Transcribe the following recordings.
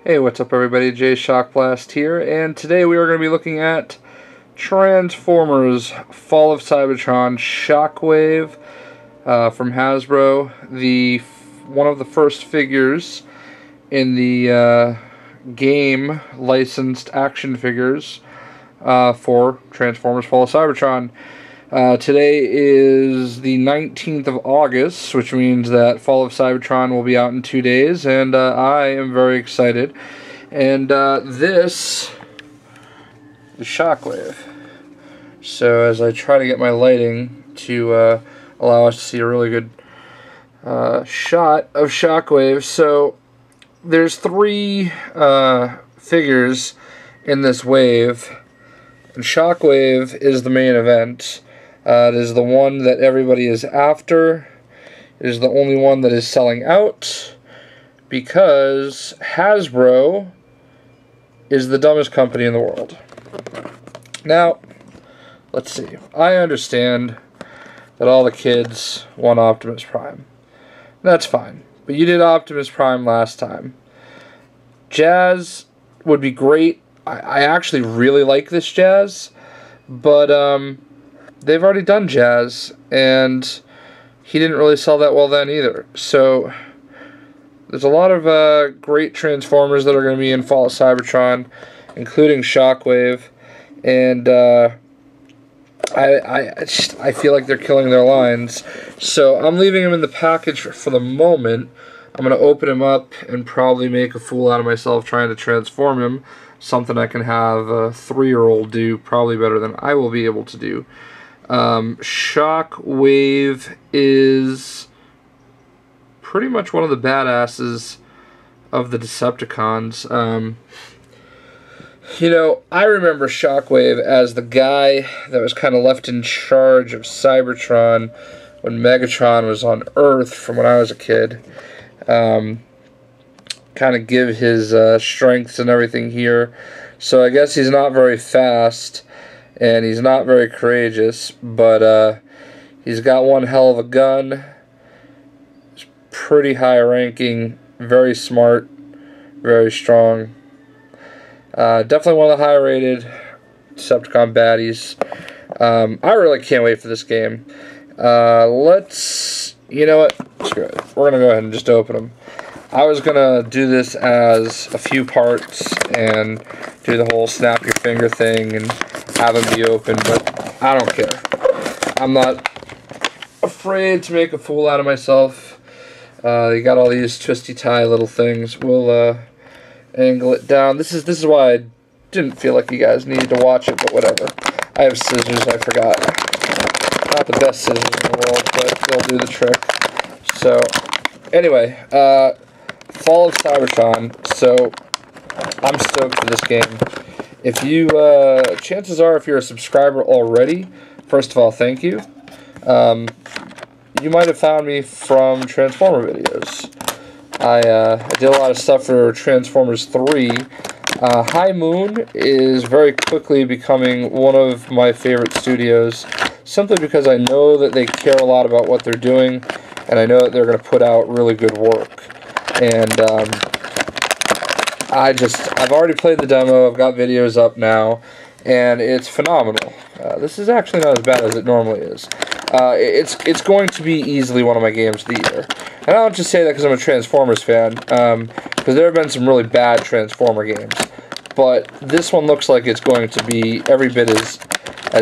Hey, what's up everybody? Jay Shockblast here, and today we are going to be looking at Transformers Fall of Cybertron Shockwave from Hasbro, one of the first figures in the game licensed action figures for Transformers Fall of Cybertron. Today is the 19th of August, which means that Fall of Cybertron will be out in 2 days, and I am very excited. And this is Shockwave. So as I try to get my lighting to allow us to see a really good shot of Shockwave, so there's 3 figures in this wave, and Shockwave is the main event. It is the one that everybody is after. It is the only one that is selling out because Hasbro is the dumbest company in the world. Now, let's see. I understand that all the kids want Optimus Prime. That's fine. But you did Optimus Prime last time. Jazz would be great. I actually really like this Jazz, but they've already done Jazz, and he didn't really sell that well then either. So there's a lot of great Transformers that are going to be in Fall of Cybertron, including Shockwave, and I feel like they're killing their lines. So I'm leaving him in the package for the moment. I'm going to open him up and probably make a fool out of myself trying to transform him, something I can have a 3-year-old do probably better than I will be able to do. Shockwave is pretty much one of the badasses of the Decepticons. You know, I remember Shockwave as the guy that was kind of left in charge of Cybertron when Megatron was on Earth from when I was a kid. Kind of give his strengths and everything here. So I guess he's not very fast, and he's not very courageous, but he's got one hell of a gun. He's pretty high ranking, very smart, very strong. Definitely one of the higher rated Decepticon baddies. I really can't wait for this game. You know what, screw it. We're going to go ahead and just open them. I was going to do this as a few parts and do the whole snap your finger thing and have them be open, but I don't care. I'm not afraid to make a fool out of myself. You got all these twisty tie little things. We'll angle it down. This is why I didn't feel like you guys needed to watch it, but whatever. I have scissors, I forgot. Not the best scissors in the world, but they'll do the trick. So, anyway, Fall of Cybertron. So, I'm stoked for this game. If you, chances are, if you're a subscriber already, first of all, thank you. You might have found me from Transformer videos. I did a lot of stuff for Transformers 3. High Moon is very quickly becoming one of my favorite studios, simply because I know that they care a lot about what they're doing, and I know that they're going to put out really good work. And I've already played the demo, I've got videos up now, and it's phenomenal. This is actually not as bad as it normally is. It's going to be easily one of my games of the year. And I don't just say that because I'm a Transformers fan, because there have been some really bad Transformer games. But this one looks like it's going to be every bit as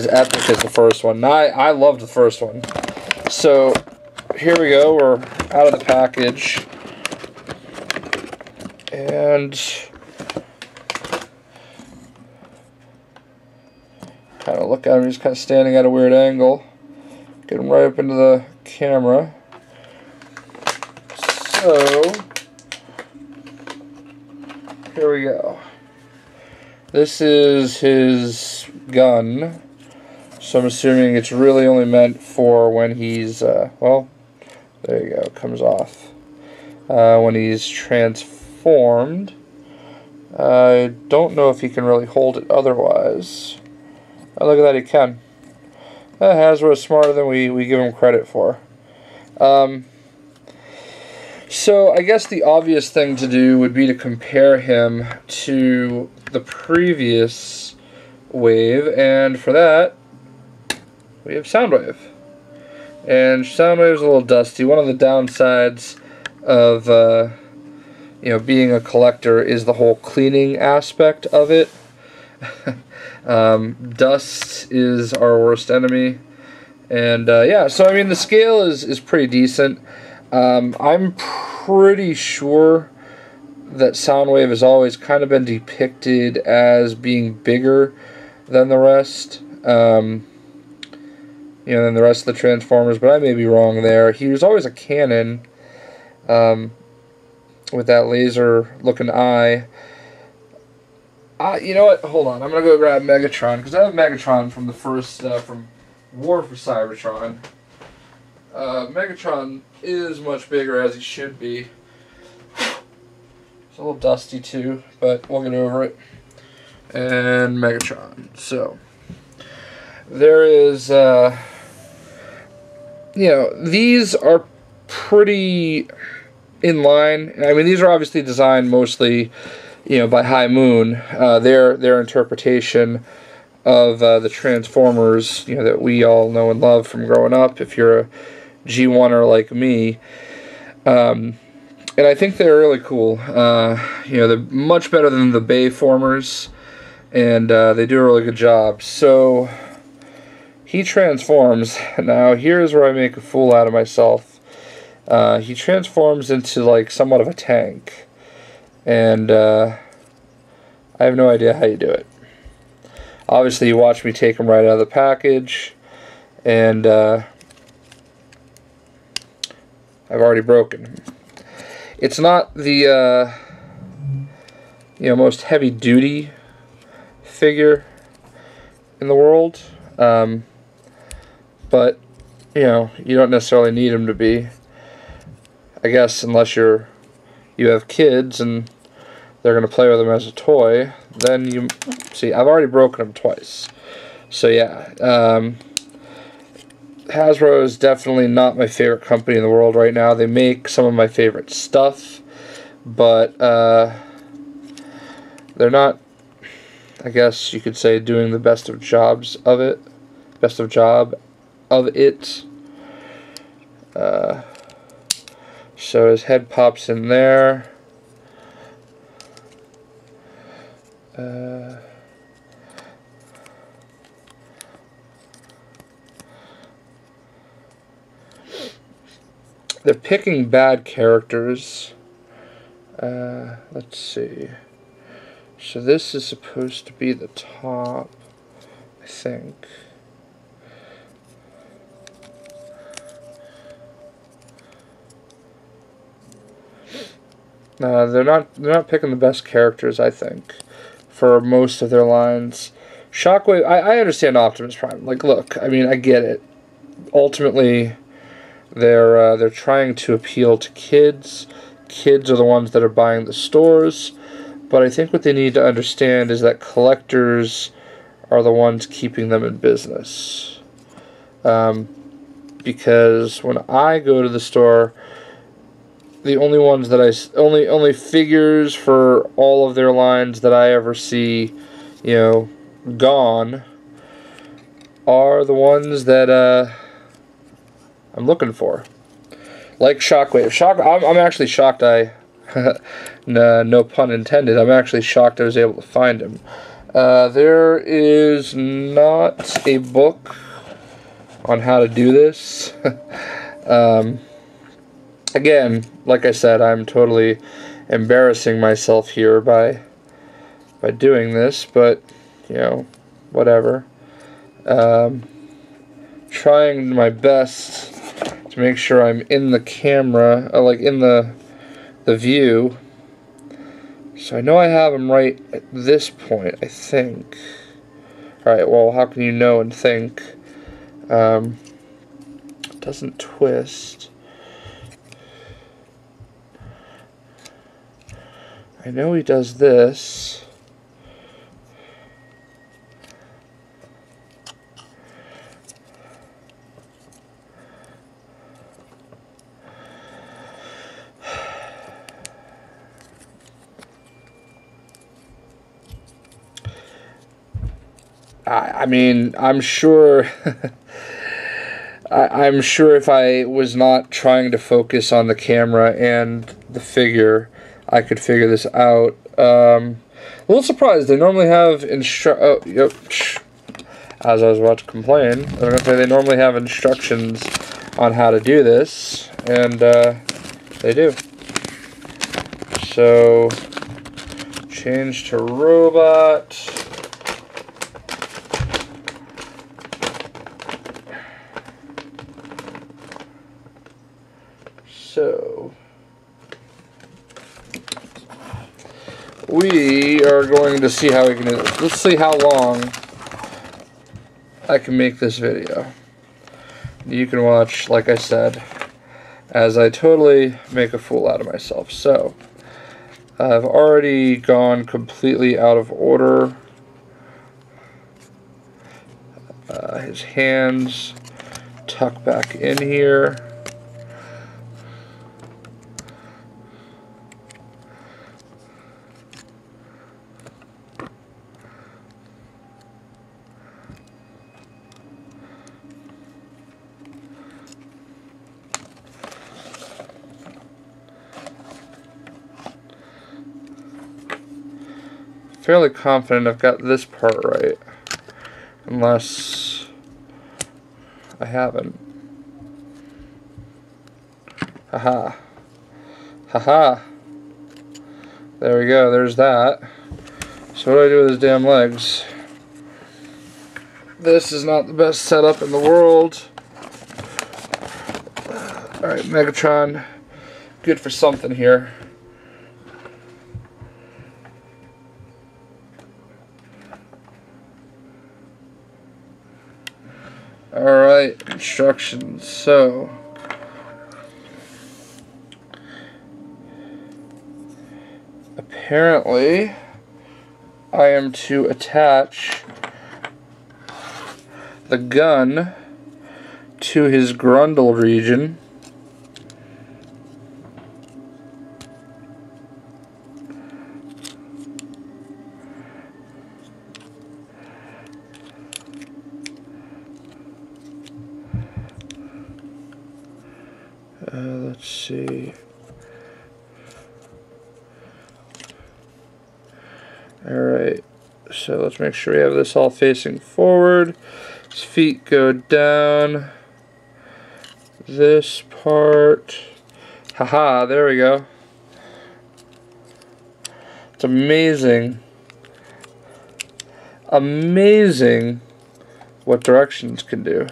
epic as the first one. And I loved the first one. So, here we go, we're out of the package. And kind of look at him, he's kind of standing at a weird angle. Get him right up into the camera. So, here we go. This is his gun. So I'm assuming it's really only meant for when he's, well, there you go, it comes off. When he's transformed. I don't know if he can really hold it otherwise. Oh, look at that, he can. Hasbro is smarter than we give him credit for. So I guess the obvious thing to do would be to compare him to the previous wave, and for that we have Soundwave. And Soundwave is a little dusty. One of the downsides of being a collector is the whole cleaning aspect of it. Dust is our worst enemy, and yeah. So I mean, the scale is pretty decent. I'm pretty sure that Soundwave has always kind of been depicted as being bigger than the rest, than the rest of the Transformers, but I may be wrong there. He was always a cannon, with that laser-looking eye. You know what? Hold on. I'm gonna go grab Megatron, because I have Megatron from the first, from War for Cybertron. Megatron is much bigger, as he should be. It's a little dusty too, but we'll get over it. And Megatron. So there is, these are pretty in line. I mean, these are obviously designed mostly, by High Moon. Their interpretation of the Transformers, that we all know and love from growing up. If you're a G1er like me, and I think they're really cool. They're much better than the Bayformers, and they do a really good job. So he transforms. Now here's where I make a fool out of myself. He transforms into like somewhat of a tank, and I have no idea how you do it. Obviously, you watch me take him right out of the package, and I've already broken him. It's not the most heavy-duty figure in the world, but you don't necessarily need him to be. I guess unless you have kids and they're going to play with him as a toy, then you see. I've already broken him twice, so yeah. Hasbro is definitely not my favorite company in the world right now. They make some of my favorite stuff, but they're not, I guess you could say, doing the best of job of it. So his head pops in there. They're picking bad characters. Let's see. So this is supposed to be the top, I think. They're not picking the best characters, I think, for most of their lines. Shockwave, I understand Optimus Prime. Like, look, I mean, I get it. Ultimately, they're trying to appeal to kids. Kids are the ones that are buying the stores. But I think what they need to understand is that collectors are the ones keeping them in business. Because when I go to the store, the only ones that only figures for all of their lines that I ever see, gone, are the ones that I'm looking for. Like Shockwave. I'm actually shocked no pun intended, I'm actually shocked I was able to find him. There is not a book on how to do this. Again, like I said, I'm totally embarrassing myself here by doing this, but whatever. Trying my best to make sure I'm in the camera, like in the view. So I know I have him right at this point, I think. Alright, well, how can you know and think? It doesn't twist. I know he does this. I mean, I'm sure. I'm sure if I was not trying to focus on the camera and the figure, I could figure this out. A little surprised. They normally have as I was about to complain, I was going to say they normally have instructions on how to do this, and they do. So, change to robot. So, we are going to see how we can do this. Let's see how long I can make this video. You can watch, like I said, as I totally make a fool out of myself. So, I've already gone completely out of order. His hands tuck back in here. Fairly confident I've got this part right, unless I haven't. Haha. Haha. There we go, there's that. So what do I do with his damn legs? This is not the best setup in the world. Alright, Megatron, good for something here. Alright, instructions. So, apparently, I am to attach the gun to his grundle region. Let's see. Alright, so let's make sure we have this all facing forward. His feet go down. This part. Haha, there we go. It's amazing. Amazing what directions can do.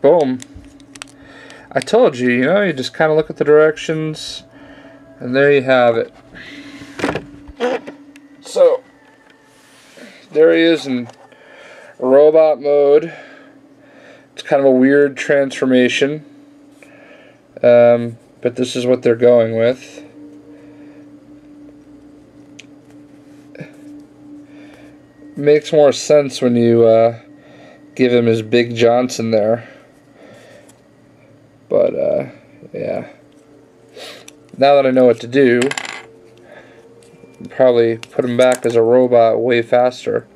Boom. I told you, you know, you just kind of look at the directions, and there you have it. So, there he is in robot mode. It's kind of a weird transformation, but this is what they're going with. Makes more sense when you give him his Big Johnson there. But, yeah. Now that I know what to do, I'll probably put him back as a robot way faster.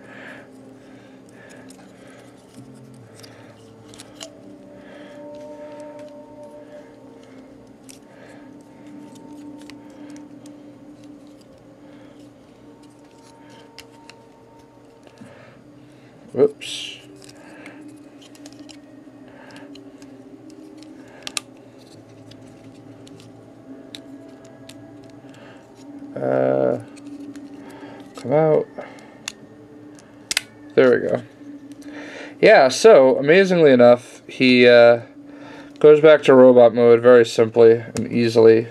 Whoops. Come out. There we go. Yeah, so, amazingly enough, he goes back to robot mode very simply and easily.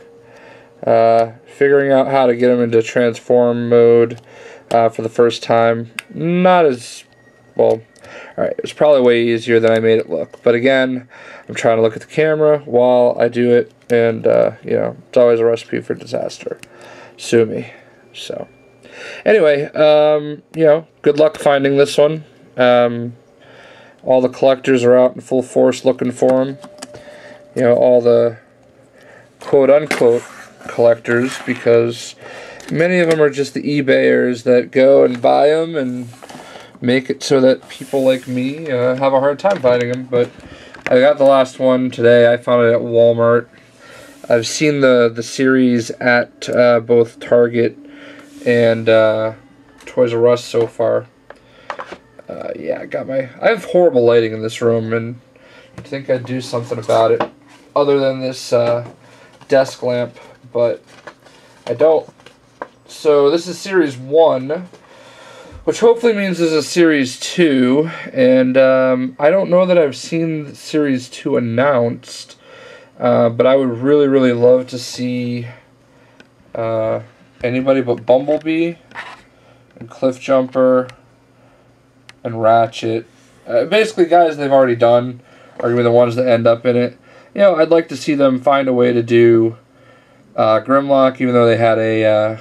Figuring out how to get him into transform mode for the first time, not as, well, alright, it was probably way easier than I made it look. But again, I'm trying to look at the camera while I do it, and, you know, it's always a recipe for disaster. Sue me. So, anyway, you know, good luck finding this one. All the collectors are out in full force looking for them. You know, all the quote-unquote collectors, because many of them are just the eBayers that go and buy them and make it so that people like me have a hard time finding them. But I got the last one today. I found it at Walmart. I've seen the series at both Target and Toys R Us so far. Yeah, I have horrible lighting in this room, and you'd think I'd do something about it other than this desk lamp, but I don't. So this is Series 1, which hopefully means there's a Series 2, and I don't know that I've seen Series 2 announced, but I would really, really love to see anybody but Bumblebee and Cliffjumper and Ratchet. Basically, guys they've already done are going to be the ones that end up in it. You know, I'd like to see them find a way to do Grimlock, even though they had a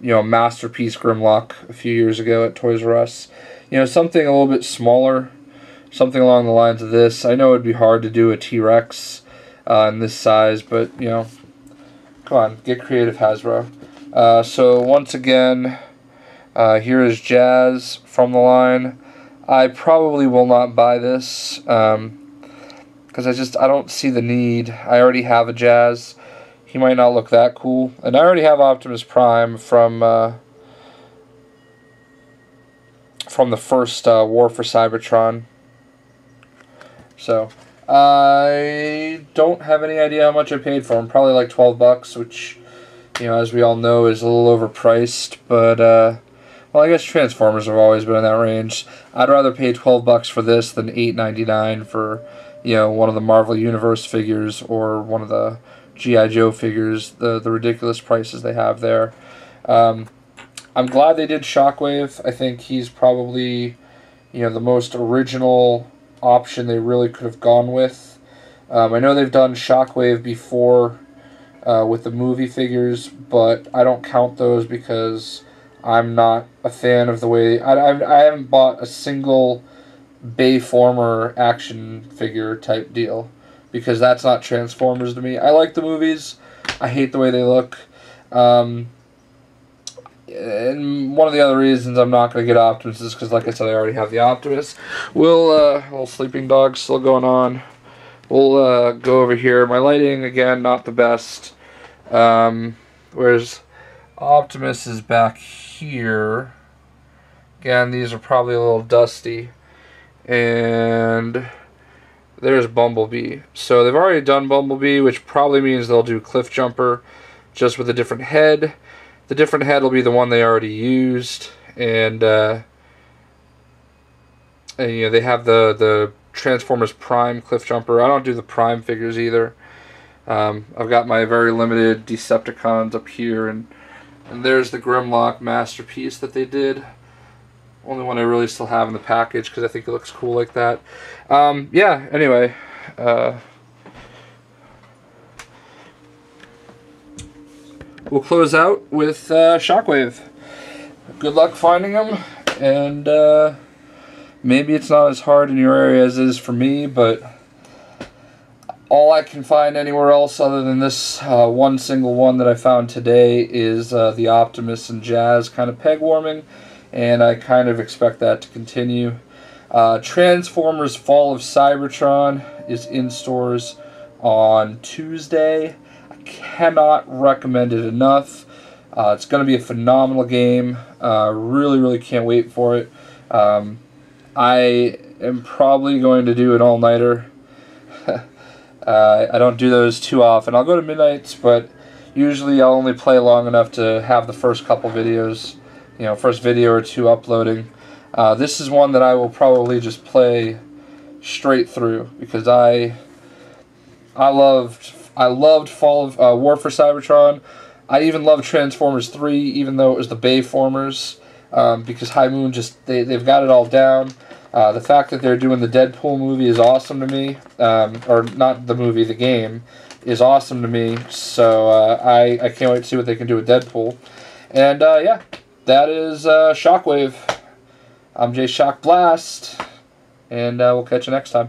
masterpiece Grimlock a few years ago at Toys R Us. You know, something a little bit smaller, something along the lines of this. I know it'd be hard to do a T-Rex in this size, but, you know, come on, get creative, Hasbro. So, once again, here is Jazz from the line. I probably will not buy this, because I don't see the need. I already have a Jazz. He might not look that cool. And I already have Optimus Prime from the first War for Cybertron. So, I don't have any idea how much I paid for him. Probably like $12, which, you know, as we all know, is a little overpriced. But, well, I guess Transformers have always been in that range. I'd rather pay $12 for this than $8.99 for, you know, one of the Marvel Universe figures or one of the G.I. Joe figures, the ridiculous prices they have there. I'm glad they did Shockwave. I think he's probably, you know, the most original option they really could have gone with. I know they've done Shockwave before with the movie figures, but I don't count those because I'm not a fan of the way... I haven't bought a single Bayformer action figure type deal, because that's not Transformers to me. I like the movies. I hate the way they look. And one of the other reasons I'm not going to get Optimus is because, like I said, I already have the Optimus. Little sleeping dog still going on. We'll go over here. My lighting, again, not the best. Whereas Optimus is back here. Again, these are probably a little dusty. And there's Bumblebee. So they've already done Bumblebee, which probably means they'll do Cliffjumper just with a different head. The different head will be the one they already used. And you know, they have the Transformers Prime Cliffjumper. I don't do the Prime figures either. I've got my very limited Decepticons up here, and there's the Grimlock masterpiece that they did. Only one I really still have in the package because I think it looks cool like that. Yeah, anyway. We'll close out with Shockwave. Good luck finding them, and maybe it's not as hard in your area as it is for me, but all I can find anywhere else other than this one single one that I found today is the Optimus and Jazz kind of peg warming. And I kind of expect that to continue. Transformers Fall of Cybertron is in stores on Tuesday. I cannot recommend it enough. It's going to be a phenomenal game. Really, really can't wait for it. I am probably going to do an all-nighter. I don't do those too often. I'll go to midnights, but usually I'll only play long enough to have the first couple videos, you know, first video or two uploading. This is one that I will probably just play straight through because I loved Fall of War for Cybertron. I even loved Transformers 3, even though it was the Bayformers, because High Moon just they've got it all down. The fact that they're doing the Deadpool movie is awesome to me, or not the movie, the game is awesome to me. So I can't wait to see what they can do with Deadpool. And yeah, that is Shockwave. I'm Jay Shock Blast, and we'll catch you next time.